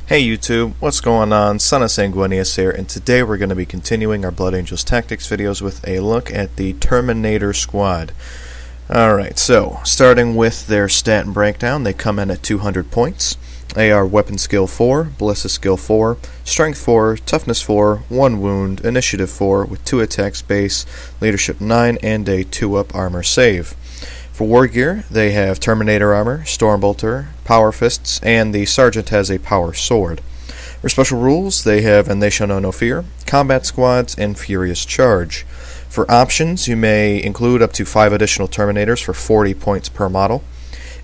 Hey YouTube, what's going on? Son of Sanguinius here, and today we're going to be continuing our Blood Angels Tactics videos with a look at the Terminator Squad. Alright, so, starting with their stat and breakdown, they come in at 200 points. They are Weapon Skill 4, Ballistic Skill 4, Strength 4, Toughness 4, 1 Wound, Initiative 4, with 2 attacks base, Leadership 9, and a 2-up Armor save. For War Gear, they have Terminator Armor, Stormbolter, Power Fists, and the Sergeant has a Power Sword. For Special Rules, they have And They Shall Know No Fear, Combat Squads, and Furious Charge. For options, you may include up to 5 additional Terminators for 40 points per model.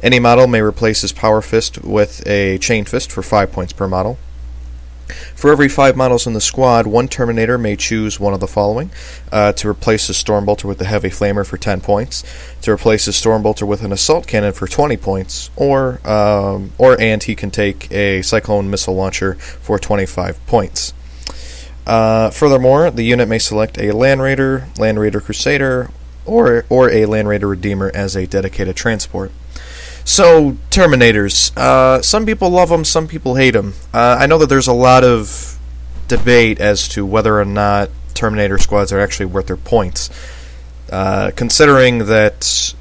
Any model may replace his Power Fist with a Chain Fist for 5 points per model. For every 5 models in the squad, one Terminator may choose one of the following: to replace his Stormbolter with a Heavy Flamer for 10 points, to replace his Stormbolter with an Assault Cannon for 20 points, and he can take a Cyclone Missile Launcher for 25 points. Furthermore, the unit may select a Land Raider Crusader, or a Land Raider Redeemer as a dedicated transport. So, Terminators. Some people love them, some people hate them. I know that there's a lot of debate as to whether or not Terminator squads are actually worth their points. Considering that,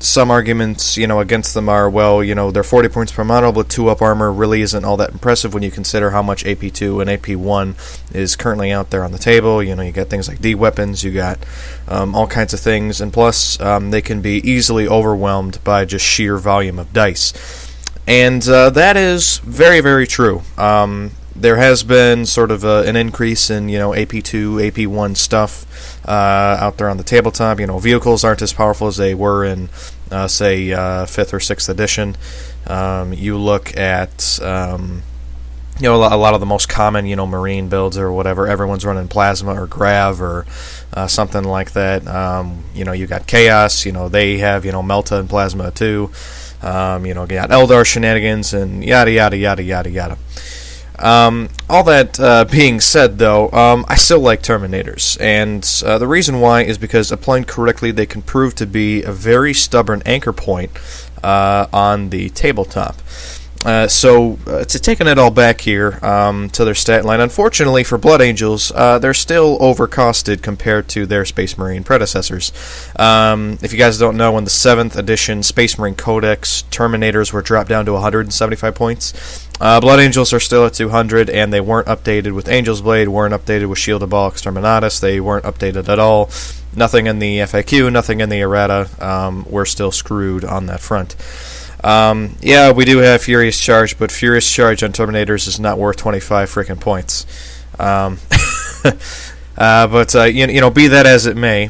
some arguments, against them are, well, they're 40 points per model, but 2-up armor really isn't all that impressive when you consider how much AP2 and AP1 is currently out there on the table. You got things like D-weapons, you got all kinds of things, and plus they can be easily overwhelmed by just sheer volume of dice. And that is very, very true. There has been sort of an increase in, AP2, AP1 stuff out there on the tabletop. Vehicles aren't as powerful as they were in, say, 5th or 6th edition. You look at, a lot of the most common, marine builds or whatever. Everyone's running plasma or grav or something like that. You got chaos. They have, melta and plasma too. You got Eldar shenanigans and yada yada yada yada yada. All that being said, though, I still like Terminators, and the reason why is because, applied correctly, they can prove to be a very stubborn anchor point on the tabletop. So, taking it all back here to their stat line, unfortunately for Blood Angels, they're still overcosted compared to their Space Marine predecessors. If you guys don't know, in the 7th edition Space Marine Codex, Terminators were dropped down to 175 points. Blood Angels are still at 200, and they weren't updated with Angel's Blade, weren't updated with Shield of Baal Exterminatus, they weren't updated at all. Nothing in the FAQ, nothing in the errata. We're still screwed on that front. Yeah, we do have Furious Charge, but Furious Charge on Terminators is not worth 25 freaking points. But be that as it may,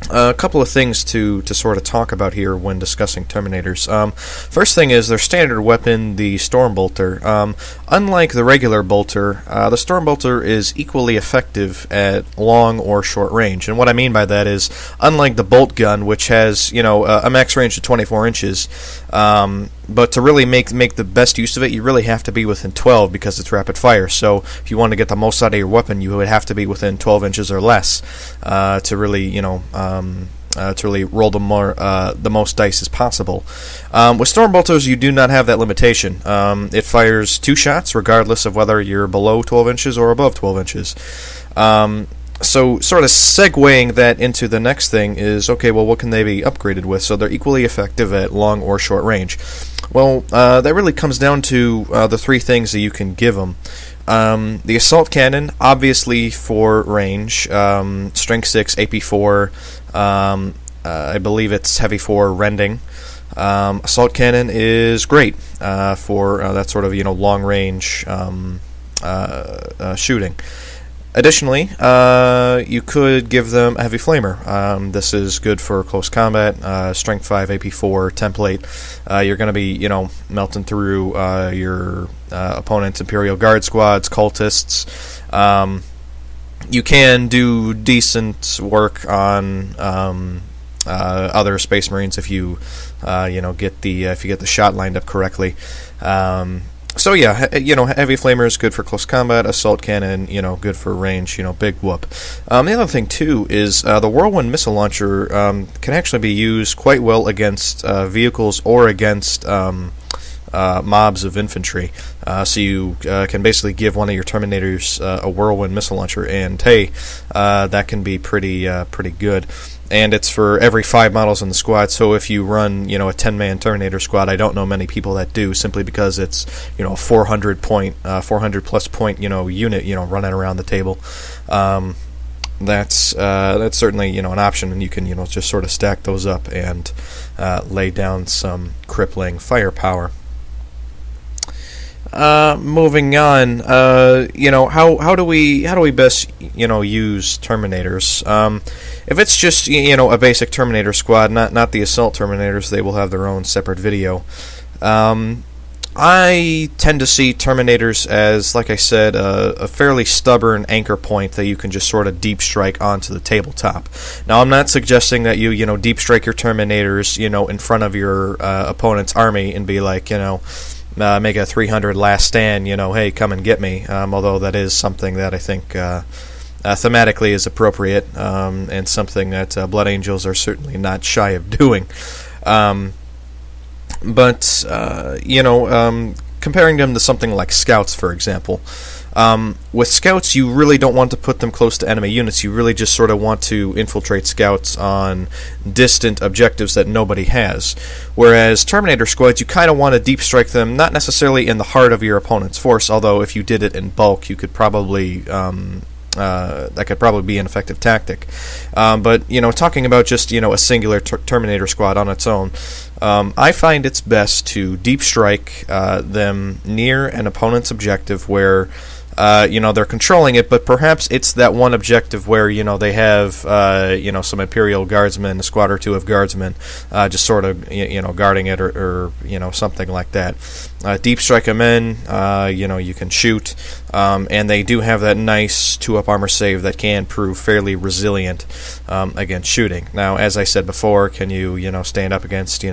a couple of things to sort of talk about here when discussing Terminators. First thing is their standard weapon, the Stormbolter. Unlike the regular bolter, the Stormbolter is equally effective at long or short range. And what I mean by that is, unlike the bolt gun, which has a max range of 24 inches, but to really make the best use of it, you really have to be within 12 because it's rapid fire. So if you want to get the most out of your weapon, you would have to be within 12 inches or less to really, roll the most dice as possible. With Stormbolters, you do not have that limitation. It fires 2 shots regardless of whether you're below 12 inches or above 12 inches. So sort of segueing that into the next thing is, okay, well, what can they be upgraded with? So they're equally effective at long or short range. Well, that really comes down to the 3 things that you can give them. The Assault Cannon, obviously for range, Strength 6, AP 4, I believe it's Heavy 4 Rending. Assault Cannon is great for that sort of long range shooting. Additionally, you could give them a Heavy Flamer. This is good for close combat, Strength 5, AP 4 template. You're going to be, melting through your opponent's Imperial Guard squads, cultists. You can do decent work on other Space Marines if you, get the shot lined up correctly. So yeah, Heavy Flamer is good for close combat. Assault Cannon, good for range. Big whoop. The other thing too is the Whirlwind Missile Launcher can actually be used quite well against vehicles or against mobs of infantry. So you can basically give one of your Terminators a whirlwind missile launcher, and hey, that can be pretty good. And it's for every 5 models in the squad. So if you run, a 10-man Terminator squad, I don't know many people that do, simply because it's, a 400 plus point, unit, running around the table. That's certainly, an option, and you can, just sort of stack those up and lay down some crippling firepower. Moving on, how do we best, use Terminators? If it's just, a basic Terminator squad, not the assault Terminators, they will have their own separate video. I tend to see Terminators as, like I said, a fairly stubborn anchor point that you can just sort of deep strike onto the tabletop. Now, I'm not suggesting that you deep strike your Terminators, in front of your opponent's army and be like, make a 300 last stand, hey, come and get me. Although that is something that I think thematically is appropriate, and something that Blood Angels are certainly not shy of doing. But comparing them to something like Scouts, for example, with Scouts, you really don't want to put them close to enemy units. You really just sort of want to infiltrate Scouts on distant objectives that nobody has. Whereas Terminator squads, you kind of want to deep strike them, not necessarily in the heart of your opponent's force, although if you did it in bulk, you could probably that could probably be an effective tactic. But talking about just a singular Terminator squad on its own, I find it's best to deep strike them near an opponent's objective where they're controlling it, but perhaps it's that one objective where they have some Imperial Guardsmen, a squad or two of Guardsmen, just sort of guarding it, or something like that. Deep strike them in. You can shoot, and they do have that nice 2-up armor save that can prove fairly resilient against shooting. Now, as I said before, can you stand up against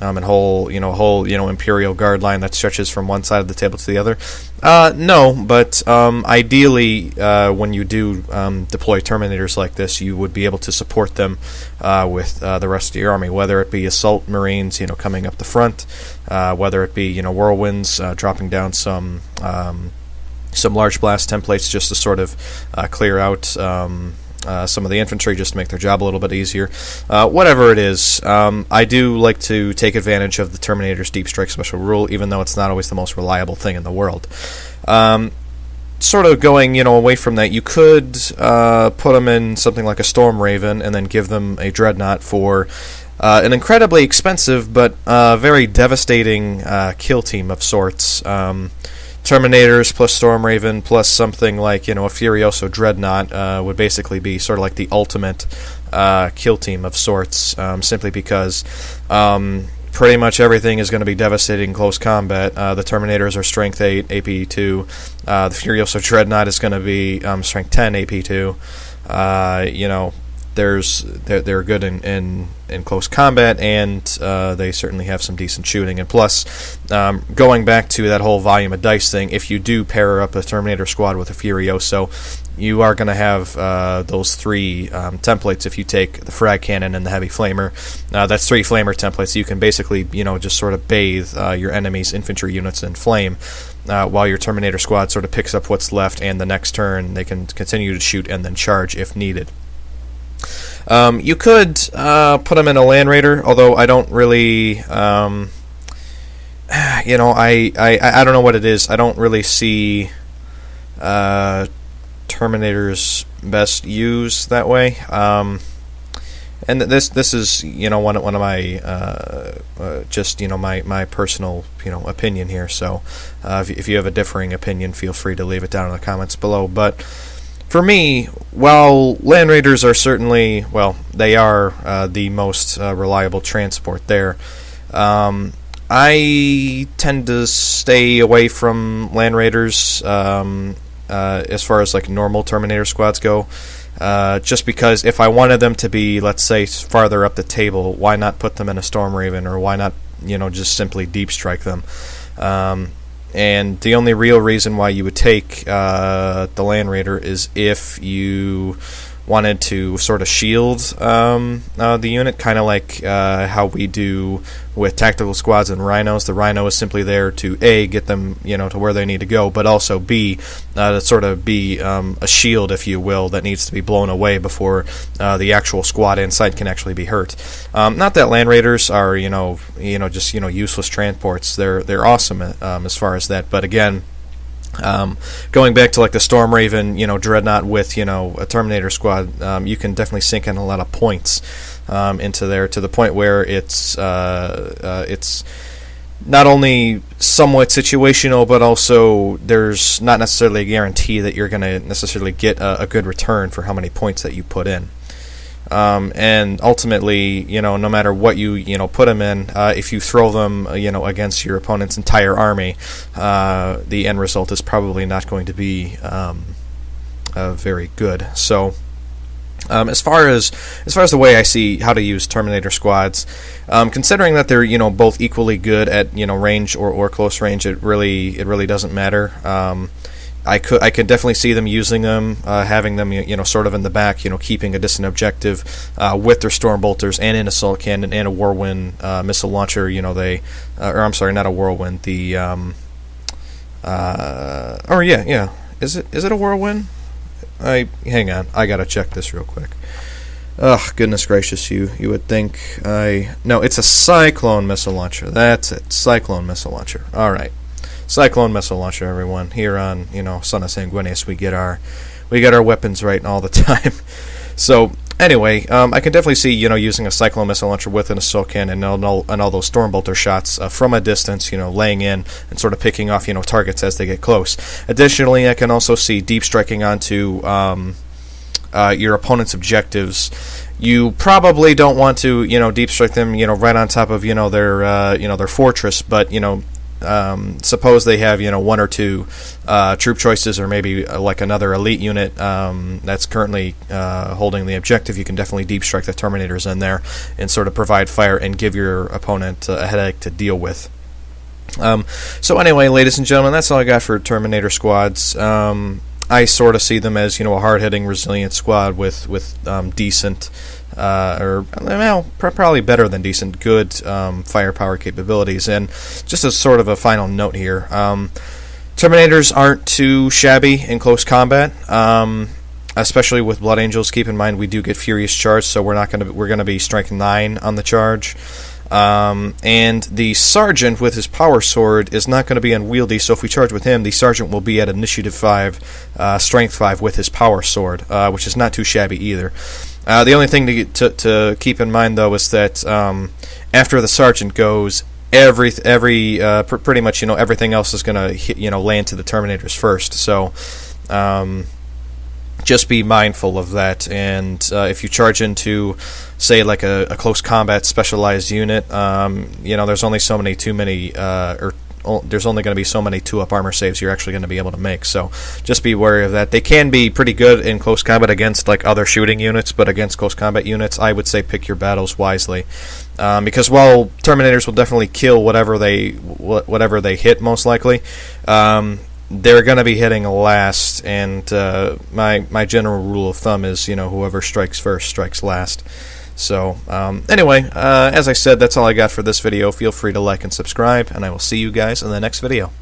and whole Imperial Guard line that stretches from one side of the table to the other? No, but ideally, when you do deploy Terminators like this, you would be able to support them with the rest of your army, whether it be Assault Marines, coming up the front, whether it be Whirlwinds dropping down some large blast templates just to sort of clear out some of the infantry, just to make their job a little bit easier. Whatever it is, I do like to take advantage of the Terminator's Deep Strike special rule, even though it's not always the most reliable thing in the world. Sort of going, away from that, you could put them in something like a Storm Raven and then give them a Dreadnought for an incredibly expensive but very devastating kill team of sorts. Terminators plus Storm Raven plus something like a Furioso Dreadnought would basically be sort of like the ultimate kill team of sorts, simply because pretty much everything is going to be devastating in close combat. The Terminators are Strength 8, AP 2. The Furioso Dreadnought is going to be Strength 10, AP 2. They're good in close combat, and they certainly have some decent shooting. And plus, going back to that whole volume of dice thing, if you do pair up a Terminator squad with a Furioso, you are going to have those 3 templates. If you take the frag cannon and the heavy flamer, that's 3 flamer templates. You can basically just sort of bathe your enemy's infantry units in flame, while your Terminator squad sort of picks up what's left, and the next turn they can continue to shoot and then charge if needed. You could put them in a Land Raider, although I don't really, I don't know what it is. I don't really see Terminators best used that way. And this is one of my just my personal opinion here. So if you have a differing opinion, feel free to leave it down in the comments below. But for me, while Land Raiders are certainly, they are the most reliable transport there, I tend to stay away from Land Raiders as far as like normal Terminator squads go, just because if I wanted them to be, let's say, farther up the table, why not put them in a Storm Raven, or why not just simply deep strike them? And the only real reason why you would take the Land Raider is if you wanted to sort of shield the unit, kind of like how we do with tactical squads and rhinos. The rhino is simply there to A, get them to where they need to go, but also B, to sort of be a shield, if you will, that needs to be blown away before the actual squad inside can actually be hurt. Not that land raiders are just useless transports. They're awesome as far as that, but again, going back to like the Storm Raven, Dreadnought with a Terminator Squad, you can definitely sink in a lot of points into there, to the point where it's not only somewhat situational, but also there's not necessarily a guarantee that you're going to necessarily get a good return for how many points that you put in. And ultimately, no matter what you put them in, if you throw them, against your opponent's entire army, the end result is probably not going to be very good. So, as far as the way I see how to use Terminator squads, considering that they're both equally good at range or close range, it really doesn't matter. I could definitely see them using them, having them, sort of in the back, keeping a distant objective with their storm bolters and an assault cannon and a whirlwind missile launcher. Or I'm sorry, not a whirlwind. The is it a whirlwind? Hang on, I gotta check this real quick. Oh, goodness gracious, you would think no, it's a cyclone missile launcher. That's it, cyclone missile launcher. All right. Cyclone missile launcher, everyone. Here on Son of Sanguinius, we get our weapons right all the time. So anyway, I can definitely see using a cyclone missile launcher with an assault cannon and all those storm bolter shots from a distance, laying in and sort of picking off targets as they get close. Additionally, I can also see deep striking onto your opponent's objectives. You probably don't want to deep strike them right on top of their fortress, but suppose they have one or two troop choices, or maybe like another elite unit that's currently holding the objective. You can definitely deep strike the Terminators in there and sort of provide fire and give your opponent a headache to deal with. So anyway, ladies and gentlemen, that's all I got for Terminator squads. I sort of see them as a hard-hitting, resilient squad with decent, probably better than decent, good firepower capabilities. And just as sort of a final note here, Terminators aren't too shabby in close combat, especially with Blood Angels. Keep in mind we do get Furious Charge, so we're gonna be strength 9 on the charge. And the Sergeant with his power sword is not going to be unwieldy, so if we charge with him, the Sergeant will be at Initiative 5, Strength 5 with his power sword, which is not too shabby either. The only thing to keep in mind, though, is that after the Sergeant goes, pretty much everything else is going to land to the Terminators first. So just be mindful of that, and if you charge into, say, like a close combat specialized unit, there's only so many there's only going to be so many 2-up armor saves you're actually going to be able to make, so just be wary of that. They can be pretty good in close combat against like other shooting units, but against close combat units, I would say pick your battles wisely, because while Terminators will definitely kill whatever they hit, most likely, they're going to be hitting last, and my general rule of thumb is whoever strikes first strikes last. So anyway, as I said, that's all I got for this video. Feel free to like and subscribe, and I will see you guys in the next video.